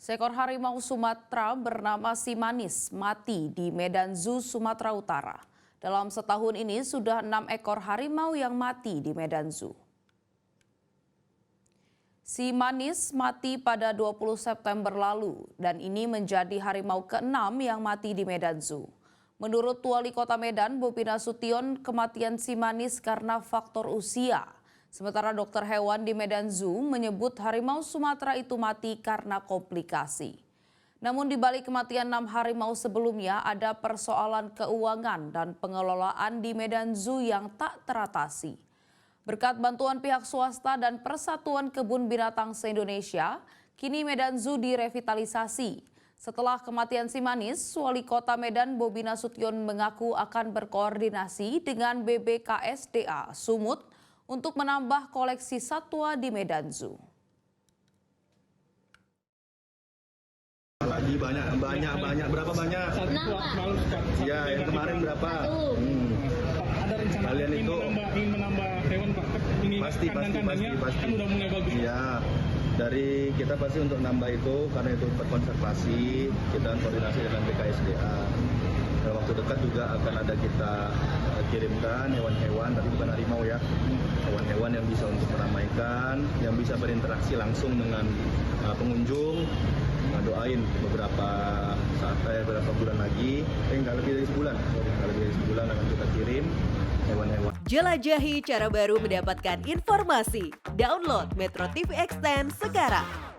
Seekor harimau Sumatera bernama Simanis mati di Medan Zoo, Sumatera Utara. Dalam setahun ini sudah 6 ekor harimau yang mati di Medan Zoo. Simanis mati pada 20 September lalu dan ini menjadi harimau ke-6 yang mati di Medan Zoo. Menurut Wali Kota Medan, Bobi Nasution, kematian Simanis karena faktor usia. Sementara dokter hewan di Medan Zoo menyebut harimau Sumatera itu mati karena komplikasi. Namun di balik kematian 6 harimau sebelumnya ada persoalan keuangan dan pengelolaan di Medan Zoo yang tak teratasi. Berkat bantuan pihak swasta dan Persatuan Kebun Binatang se-Indonesia, kini Medan Zoo direvitalisasi. Setelah kematian Simanis, Wali Kota Medan Bobi Nasution mengaku akan berkoordinasi dengan BBKSDA Sumut untuk menambah koleksi satwa di Medan Zoo. Lagi banyak berapa banyak? Ya, yang kemarin berapa? Ada rencana Kalian itu ingin menambah hewan, Pak? pasti. Kan udah mulai bagus. Ya, dari kita pasti untuk nambah itu karena itu berkonservasi, kita koordinasi dengan BKSDA. Dalam waktu dekat juga akan ada kita kirimkan hewan-hewan, tapi bukan harimau ya, hewan-hewan yang bisa untuk meramaikan, yang bisa berinteraksi langsung dengan pengunjung. Doain beberapa bulan lagi, nggak lebih dari sebulan akan kita kirim hewan-hewan. Jelajahi cara baru mendapatkan informasi. Download Metro TV Extend sekarang.